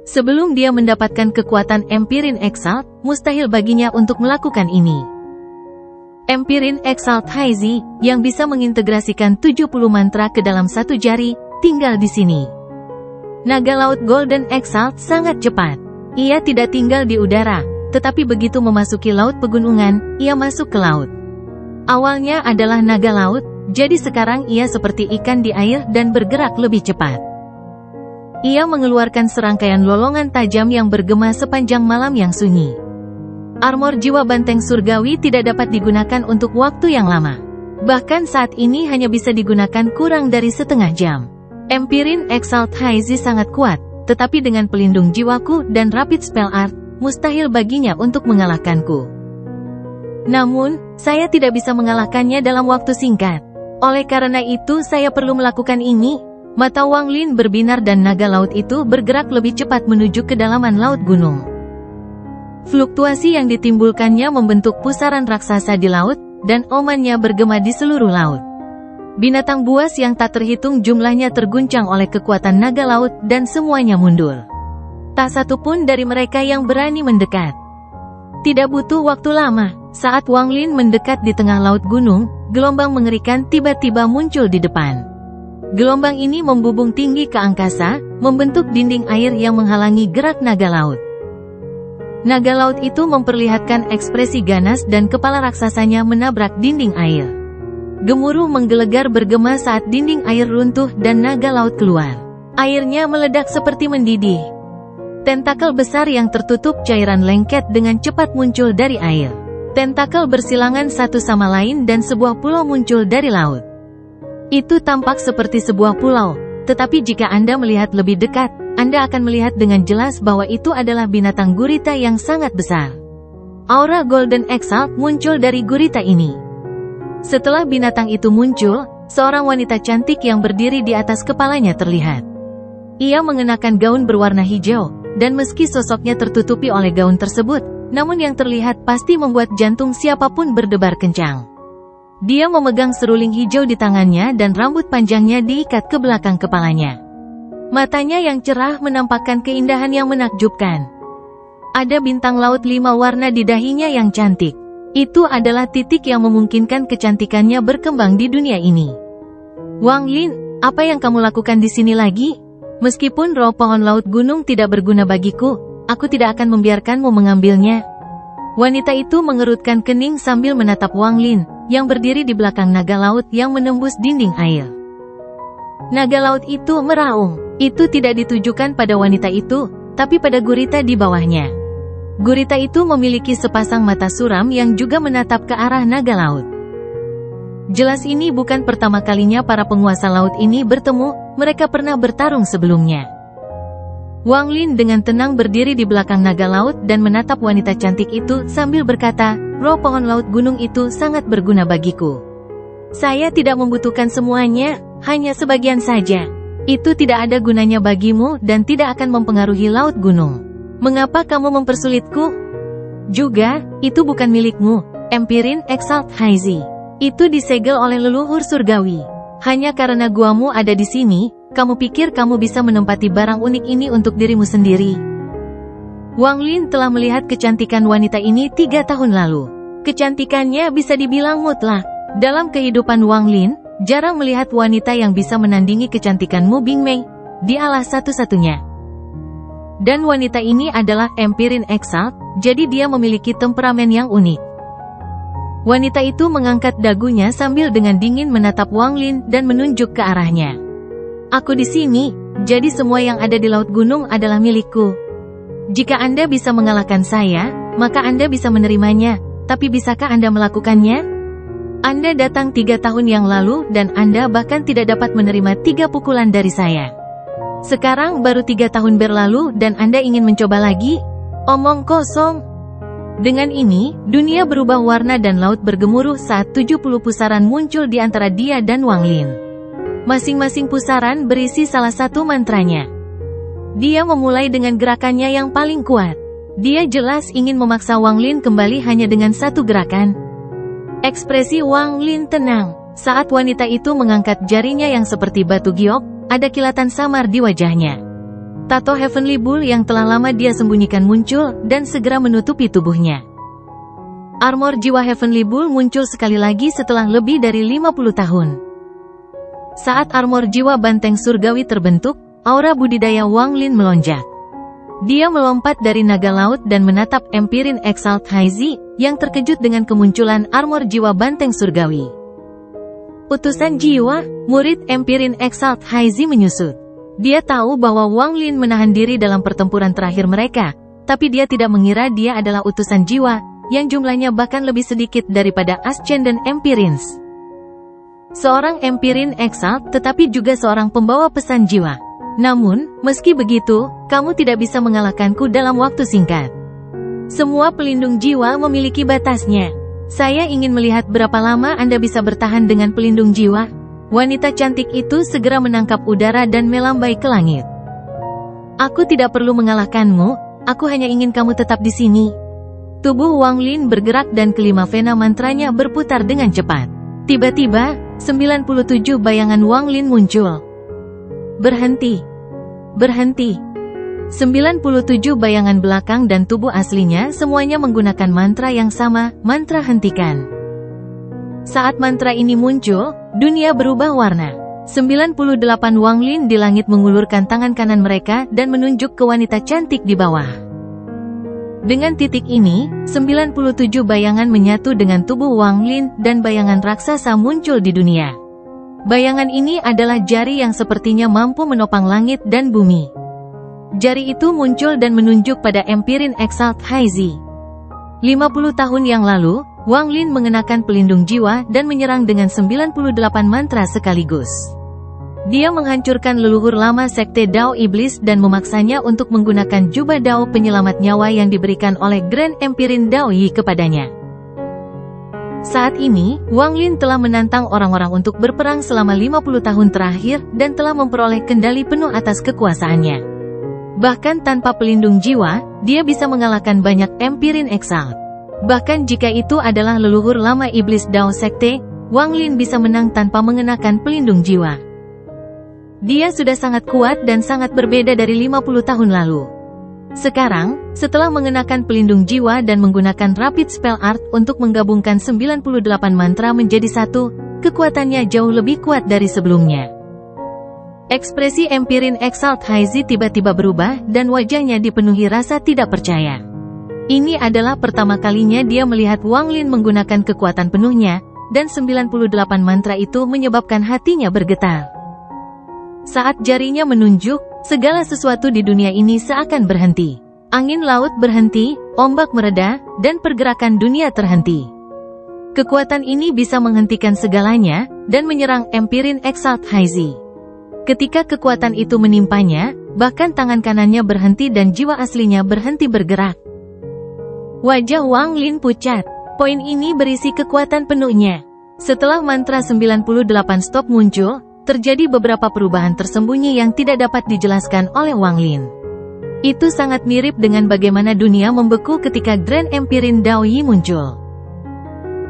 Sebelum dia mendapatkan kekuatan Empirin Exalt, mustahil baginya untuk melakukan ini. Empirin Exalt Haizi, yang bisa mengintegrasikan 70 mantra ke dalam satu jari, tinggal di sini. Naga laut Golden Exalt sangat cepat. Ia tidak tinggal di udara, tetapi begitu memasuki laut pegunungan, ia masuk ke laut. Awalnya adalah naga laut, jadi sekarang ia seperti ikan di air dan bergerak lebih cepat. Ia mengeluarkan serangkaian lolongan tajam yang bergema sepanjang malam yang sunyi. Armor jiwa banteng surgawi tidak dapat digunakan untuk waktu yang lama. Bahkan saat ini hanya bisa digunakan kurang dari setengah jam. Empirin Exalt Haizi sangat kuat, tetapi dengan pelindung jiwaku dan Rapid Spell Art, mustahil baginya untuk mengalahkanku. Namun, saya tidak bisa mengalahkannya dalam waktu singkat. Oleh karena itu saya perlu melakukan ini. Mata Wang Lin berbinar dan naga laut itu bergerak lebih cepat menuju kedalaman laut gunung. Fluktuasi yang ditimbulkannya membentuk pusaran raksasa di laut, dan omannya bergema di seluruh laut. Binatang buas yang tak terhitung jumlahnya terguncang oleh kekuatan naga laut dan semuanya mundur. Tak satu pun dari mereka yang berani mendekat. Tidak butuh waktu lama, saat Wang Lin mendekat di tengah laut gunung, gelombang mengerikan tiba-tiba muncul di depan. Gelombang ini membubung tinggi ke angkasa, membentuk dinding air yang menghalangi gerak naga laut. Naga laut itu memperlihatkan ekspresi ganas dan kepala raksasanya menabrak dinding air. Gemuruh menggelegar bergema saat dinding air runtuh dan naga laut keluar. Airnya meledak seperti mendidih. Tentakel besar yang tertutup cairan lengket dengan cepat muncul dari air. Tentakel bersilangan satu sama lain dan sebuah pulau muncul dari laut. Itu tampak seperti sebuah pulau, tetapi jika Anda melihat lebih dekat, Anda akan melihat dengan jelas bahwa itu adalah binatang gurita yang sangat besar. Aura Golden Exalt muncul dari gurita ini. Setelah binatang itu muncul, seorang wanita cantik yang berdiri di atas kepalanya terlihat. Ia mengenakan gaun berwarna hijau, dan meski sosoknya tertutupi oleh gaun tersebut, namun yang terlihat pasti membuat jantung siapapun berdebar kencang. Dia memegang seruling hijau di tangannya dan rambut panjangnya diikat ke belakang kepalanya. Matanya yang cerah menampakkan keindahan yang menakjubkan. Ada bintang laut 5 warna di dahinya yang cantik. Itu adalah titik yang memungkinkan kecantikannya berkembang di dunia ini. Wang Lin, apa yang kamu lakukan di sini lagi? Meskipun roh pohon laut gunung tidak berguna bagiku, aku tidak akan membiarkanmu mengambilnya. Wanita itu mengerutkan kening sambil menatap Wang Lin, yang berdiri di belakang naga laut yang menembus dinding air. Naga laut itu meraung. Itu tidak ditujukan pada wanita itu, tapi pada gurita di bawahnya. Gurita itu memiliki sepasang mata suram yang juga menatap ke arah naga laut. Jelas ini bukan pertama kalinya para penguasa laut ini bertemu, mereka pernah bertarung sebelumnya. Wang Lin dengan tenang berdiri di belakang naga laut dan menatap wanita cantik itu sambil berkata, roh pohon laut gunung itu sangat berguna bagiku. Saya tidak membutuhkan semuanya, hanya sebagian saja. Itu tidak ada gunanya bagimu dan tidak akan mempengaruhi laut gunung. Mengapa kamu mempersulitku? Juga, itu bukan milikmu, Empirin Exalt Haizi. Itu disegel oleh leluhur surgawi. Hanya karena guamu ada di sini, kamu pikir kamu bisa menempati barang unik ini untuk dirimu sendiri. Wang Lin telah melihat kecantikan wanita ini 3 tahun lalu. Kecantikannya bisa dibilang mutlak. Dalam kehidupan Wang Lin, jarang melihat wanita yang bisa menandingi kecantikan Mu Bingmei. Dialah satu-satunya. Dan wanita ini adalah Empirin Exalt, jadi dia memiliki temperamen yang unik. Wanita itu mengangkat dagunya sambil dengan dingin menatap Wang Lin dan menunjuk ke arahnya. Aku di sini, jadi semua yang ada di laut gunung adalah milikku. Jika Anda bisa mengalahkan saya, maka Anda bisa menerimanya, tapi bisakah Anda melakukannya? Anda datang 3 tahun yang lalu dan Anda bahkan tidak dapat menerima 3 pukulan dari saya. Sekarang baru 3 tahun berlalu dan Anda ingin mencoba lagi? Omong kosong. Dengan ini, dunia berubah warna dan laut bergemuruh saat 70 pusaran muncul di antara dia dan Wang Lin. Masing-masing pusaran berisi salah satu mantranya. Dia memulai dengan gerakannya yang paling kuat. Dia jelas ingin memaksa Wang Lin kembali hanya dengan satu gerakan. Ekspresi Wang Lin tenang. Saat wanita itu mengangkat jarinya yang seperti batu giok, ada kilatan samar di wajahnya. Tato Heavenly Bull yang telah lama dia sembunyikan muncul, dan segera menutupi tubuhnya. Armor jiwa Heavenly Bull muncul sekali lagi setelah lebih dari 50 tahun. Saat armor jiwa banteng surgawi terbentuk, aura budidaya Wang Lin melonjak. Dia melompat dari naga laut dan menatap Empirin Exalt Haizi, yang terkejut dengan kemunculan armor jiwa banteng surgawi. Utusan jiwa, murid Empirin Exalt Haizi menyusut. Dia tahu bahwa Wang Lin menahan diri dalam pertempuran terakhir mereka, tapi dia tidak mengira dia adalah utusan jiwa, yang jumlahnya bahkan lebih sedikit daripada Ascendant Empirins. Seorang Empirin Exalt tetapi juga seorang pembawa pesan jiwa. Namun, meski begitu, kamu tidak bisa mengalahkanku dalam waktu singkat. Semua pelindung jiwa memiliki batasnya. Saya ingin melihat berapa lama Anda bisa bertahan dengan pelindung jiwa. Wanita cantik itu segera menangkap udara dan melambai ke langit. Aku tidak perlu mengalahkanmu, aku hanya ingin kamu tetap di sini. Tubuh Wang Lin bergerak dan kelima vena mantranya berputar dengan cepat. Tiba-tiba, 97 bayangan Wang Lin muncul. Berhenti. Berhenti. 97 bayangan belakang dan tubuh aslinya semuanya menggunakan mantra yang sama, mantra hentikan. Saat mantra ini muncul, dunia berubah warna. 98 Wang Lin di langit mengulurkan tangan kanan mereka dan menunjuk ke wanita cantik di bawah. Dengan titik ini, 97 bayangan menyatu dengan tubuh Wang Lin dan bayangan raksasa muncul di dunia. Bayangan ini adalah jari yang sepertinya mampu menopang langit dan bumi. Jari itu muncul dan menunjuk pada Empirin Exalt Haizi. 50 tahun yang lalu, Wang Lin mengenakan pelindung jiwa dan menyerang dengan 98 mantra sekaligus. Dia menghancurkan leluhur lama sekte Dao Iblis dan memaksanya untuk menggunakan jubah Dao penyelamat nyawa yang diberikan oleh Grand Empirin Dao Yi kepadanya. Saat ini, Wang Lin telah menantang orang-orang untuk berperang selama 50 tahun terakhir dan telah memperoleh kendali penuh atas kekuasaannya. Bahkan tanpa pelindung jiwa, dia bisa mengalahkan banyak Empirin Exalt. Bahkan jika itu adalah leluhur lama Iblis Dao Sekte, Wang Lin bisa menang tanpa mengenakan pelindung jiwa. Dia sudah sangat kuat dan sangat berbeda dari 50 tahun lalu. Sekarang, setelah mengenakan pelindung jiwa dan menggunakan Rapid Spell Art untuk menggabungkan 98 mantra menjadi satu, kekuatannya jauh lebih kuat dari sebelumnya. Ekspresi Empirin Exalt Haizi tiba-tiba berubah dan wajahnya dipenuhi rasa tidak percaya. Ini adalah pertama kalinya dia melihat Wang Lin menggunakan kekuatan penuhnya, dan 98 mantra itu menyebabkan hatinya bergetar. Saat jarinya menunjuk, segala sesuatu di dunia ini seakan berhenti. Angin laut berhenti, ombak mereda, dan pergerakan dunia terhenti. Kekuatan ini bisa menghentikan segalanya, dan menyerang Empirin Exalt Haizi. Ketika kekuatan itu menimpanya, bahkan tangan kanannya berhenti dan jiwa aslinya berhenti bergerak. Wajah Wang Lin pucat. Poin ini berisi kekuatan penuhnya. Setelah mantra 98 stop muncul, terjadi beberapa perubahan tersembunyi yang tidak dapat dijelaskan oleh Wang Lin. Itu sangat mirip dengan bagaimana dunia membeku ketika Grand Empirin Dao Yi muncul.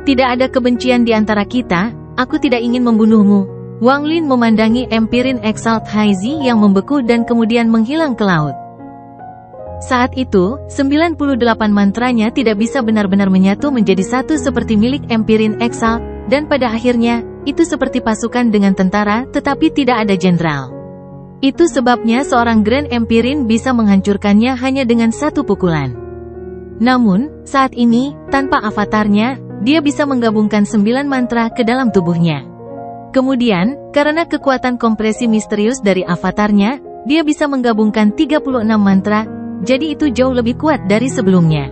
Tidak ada kebencian di antara kita, aku tidak ingin membunuhmu. Wang Lin memandangi Empirin Exalt Haizi yang membeku dan kemudian menghilang ke laut. Saat itu, 98 mantranya tidak bisa benar-benar menyatu menjadi satu seperti milik Empirin Exalt, dan pada akhirnya, itu seperti pasukan dengan tentara, tetapi tidak ada jenderal. Itu sebabnya seorang Grand Empirin bisa menghancurkannya hanya dengan satu pukulan. Namun, saat ini, tanpa avatarnya, dia bisa menggabungkan 9 mantra ke dalam tubuhnya. Kemudian, karena kekuatan kompresi misterius dari avatarnya, dia bisa menggabungkan 36 mantra, jadi itu jauh lebih kuat dari sebelumnya.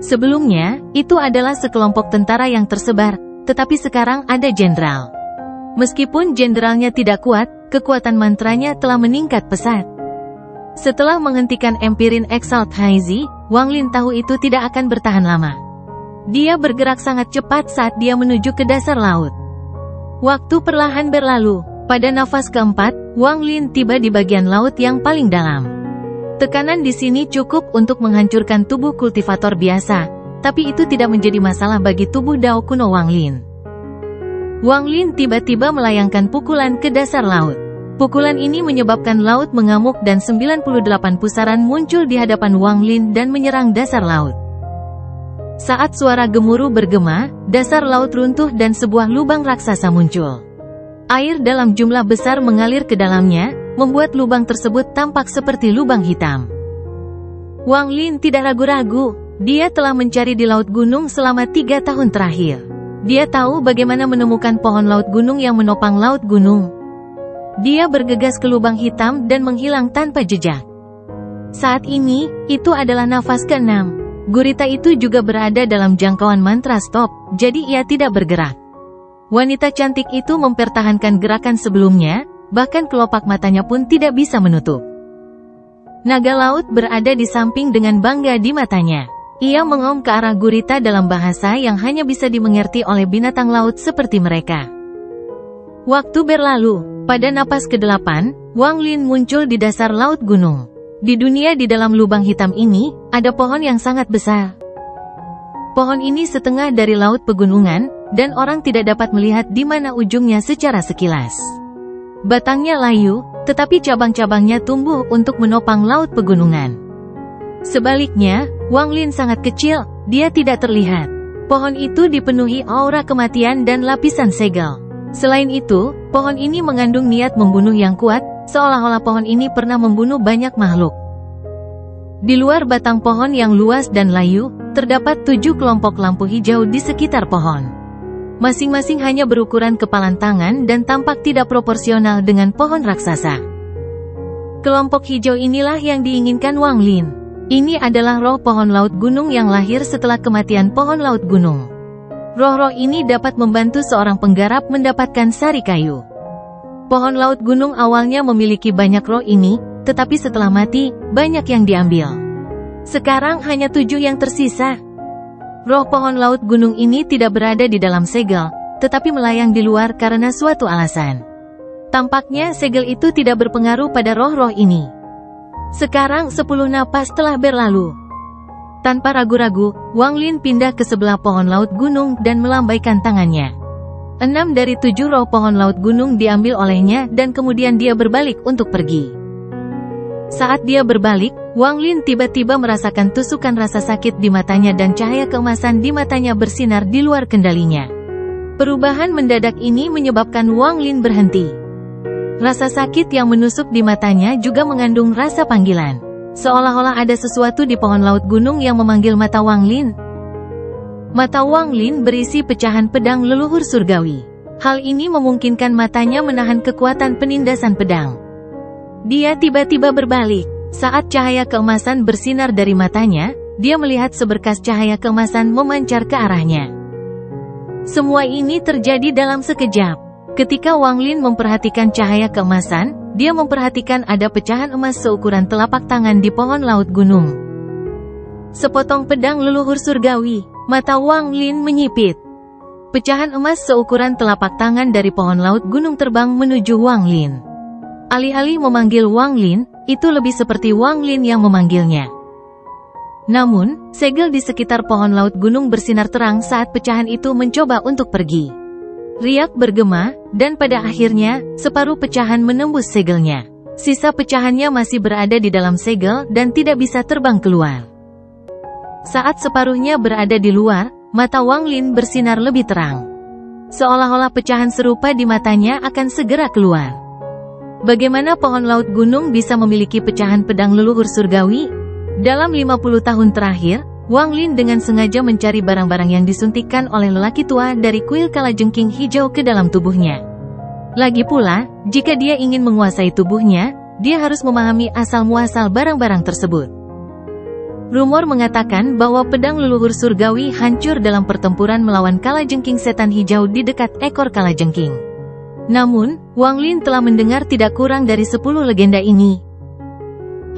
Sebelumnya, itu adalah sekelompok tentara yang tersebar, tetapi sekarang ada jenderal. Meskipun jenderalnya tidak kuat, kekuatan mantranya telah meningkat pesat. Setelah menghentikan Empirin Exalt Haizi, Wang Lin tahu itu tidak akan bertahan lama. Dia bergerak sangat cepat saat dia menuju ke dasar laut. Waktu perlahan berlalu. Pada nafas keempat, Wang Lin tiba di bagian laut yang paling dalam. Tekanan di sini cukup untuk menghancurkan tubuh kultivator biasa, tapi itu tidak menjadi masalah bagi tubuh Dao kuno Wang Lin. Wang Lin tiba-tiba melayangkan pukulan ke dasar laut. Pukulan ini menyebabkan laut mengamuk dan 98 pusaran muncul di hadapan Wang Lin dan menyerang dasar laut. Saat suara gemuruh bergema, dasar laut runtuh dan sebuah lubang raksasa muncul. Air dalam jumlah besar mengalir ke dalamnya, membuat lubang tersebut tampak seperti lubang hitam. Wang Lin tidak ragu-ragu, dia telah mencari di laut gunung selama 3 tahun terakhir. Dia tahu bagaimana menemukan pohon laut gunung yang menopang laut gunung. Dia bergegas ke lubang hitam dan menghilang tanpa jejak. Saat ini, itu adalah nafas ke-6. Gurita itu juga berada dalam jangkauan mantra stop, jadi ia tidak bergerak. Wanita cantik itu mempertahankan gerakan sebelumnya, bahkan kelopak matanya pun tidak bisa menutup. Naga laut berada di samping dengan bangga di matanya. Ia mengom ke arah gurita dalam bahasa yang hanya bisa dimengerti oleh binatang laut seperti mereka. Waktu berlalu. Pada napas ke-8, Wang Lin muncul di dasar laut gunung. Di dunia di dalam lubang hitam ini, ada pohon yang sangat besar. Pohon ini setengah dari laut pegunungan, dan orang tidak dapat melihat di mana ujungnya secara sekilas. Batangnya layu, tetapi cabang-cabangnya tumbuh untuk menopang laut pegunungan. Sebaliknya, Wang Lin sangat kecil, dia tidak terlihat. Pohon itu dipenuhi aura kematian dan lapisan segel. Selain itu, pohon ini mengandung niat membunuh yang kuat, seolah-olah pohon ini pernah membunuh banyak makhluk. Di luar batang pohon yang luas dan layu, terdapat 7 kelompok lampu hijau di sekitar pohon. Masing-masing hanya berukuran kepalan tangan dan tampak tidak proporsional dengan pohon raksasa. Kelompok hijau inilah yang diinginkan Wang Lin. Ini adalah roh pohon laut gunung yang lahir setelah kematian pohon laut gunung. Roh-roh ini dapat membantu seorang penggarap mendapatkan sari kayu. Pohon laut gunung awalnya memiliki banyak roh ini, tetapi setelah mati, banyak yang diambil. Sekarang hanya 7 yang tersisa. Roh pohon laut gunung ini tidak berada di dalam segel, tetapi melayang di luar karena suatu alasan. Tampaknya segel itu tidak berpengaruh pada roh-roh ini. Sekarang 10 napas telah berlalu. Tanpa ragu-ragu, Wang Lin pindah ke sebelah pohon laut gunung dan melambaikan tangannya. 6 dari 7 roh pohon laut gunung diambil olehnya dan kemudian dia berbalik untuk pergi. Saat dia berbalik, Wang Lin tiba-tiba merasakan tusukan rasa sakit di matanya dan cahaya keemasan di matanya bersinar di luar kendalinya. Perubahan mendadak ini menyebabkan Wang Lin berhenti. Rasa sakit yang menusuk di matanya juga mengandung rasa panggilan. Seolah-olah ada sesuatu di pohon laut gunung yang memanggil mata Wang Lin. Mata Wang Lin berisi pecahan pedang leluhur surgawi. Hal ini memungkinkan matanya menahan kekuatan penindasan pedang. Dia tiba-tiba berbalik. Saat cahaya keemasan bersinar dari matanya, dia melihat seberkas cahaya keemasan memancar ke arahnya. Semua ini terjadi dalam sekejap. Ketika Wang Lin memperhatikan cahaya keemasan, dia memperhatikan ada pecahan emas seukuran telapak tangan di pohon laut gunung. Sepotong pedang leluhur surgawi, mata Wang Lin menyipit. Pecahan emas seukuran telapak tangan dari pohon laut gunung terbang menuju Wang Lin. Alih-alih memanggil Wang Lin, itu lebih seperti Wang Lin yang memanggilnya. Namun, segel di sekitar pohon laut gunung bersinar terang saat pecahan itu mencoba untuk pergi. Riak bergema, dan pada akhirnya, separuh pecahan menembus segelnya. Sisa pecahannya masih berada di dalam segel dan tidak bisa terbang keluar. Saat separuhnya berada di luar, mata Wang Lin bersinar lebih terang. Seolah-olah pecahan serupa di matanya akan segera keluar. Bagaimana pohon laut gunung bisa memiliki pecahan pedang leluhur surgawi? Dalam 50 tahun terakhir, Wang Lin dengan sengaja mencari barang-barang yang disuntikkan oleh lelaki tua dari kuil kalajengking hijau ke dalam tubuhnya. Lagi pula, jika dia ingin menguasai tubuhnya, dia harus memahami asal-muasal barang-barang tersebut. Rumor mengatakan bahwa pedang leluhur surgawi hancur dalam pertempuran melawan kalajengking setan hijau di dekat ekor kalajengking. Namun, Wang Lin telah mendengar tidak kurang dari 10 legenda ini.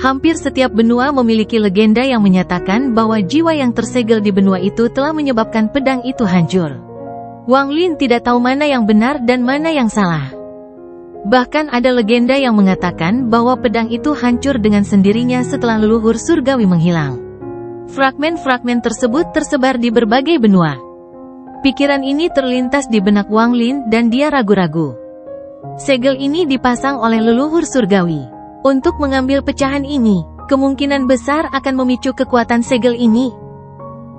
Hampir setiap benua memiliki legenda yang menyatakan bahwa jiwa yang tersegel di benua itu telah menyebabkan pedang itu hancur. Wang Lin tidak tahu mana yang benar dan mana yang salah. Bahkan ada legenda yang mengatakan bahwa pedang itu hancur dengan sendirinya setelah leluhur surgawi menghilang. Fragmen-fragmen tersebut tersebar di berbagai benua. Pikiran ini terlintas di benak Wang Lin dan dia ragu-ragu. Segel ini dipasang oleh leluhur surgawi. Untuk mengambil pecahan ini, kemungkinan besar akan memicu kekuatan segel ini.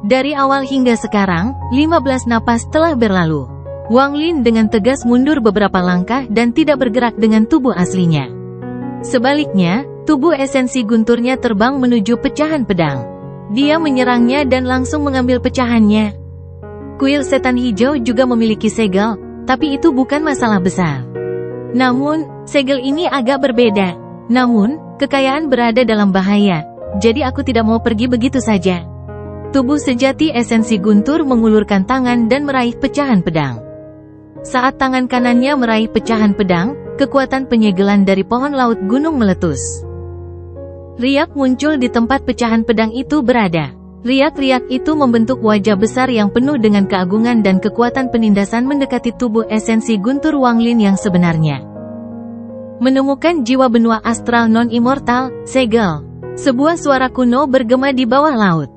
Dari awal hingga sekarang, 15 napas telah berlalu. Wang Lin dengan tegas mundur beberapa langkah dan tidak bergerak dengan tubuh aslinya. Sebaliknya, tubuh esensi gunturnya terbang menuju pecahan pedang. Dia menyerangnya dan langsung mengambil pecahannya. Kuil setan hijau juga memiliki segel, tapi itu bukan masalah besar. Namun, segel ini agak berbeda. Namun, kekayaan berada dalam bahaya, jadi aku tidak mau pergi begitu saja. Tubuh sejati esensi guntur mengulurkan tangan dan meraih pecahan pedang. Saat tangan kanannya meraih pecahan pedang, kekuatan penyegelan dari pohon laut gunung meletus. Riak muncul di tempat pecahan pedang itu berada. Riak-riak itu membentuk wajah besar yang penuh dengan keagungan dan kekuatan penindasan mendekati tubuh esensi guntur Wang Lin yang sebenarnya. Menemukan jiwa benua astral non-immortal, segel. Sebuah suara kuno bergema di bawah laut.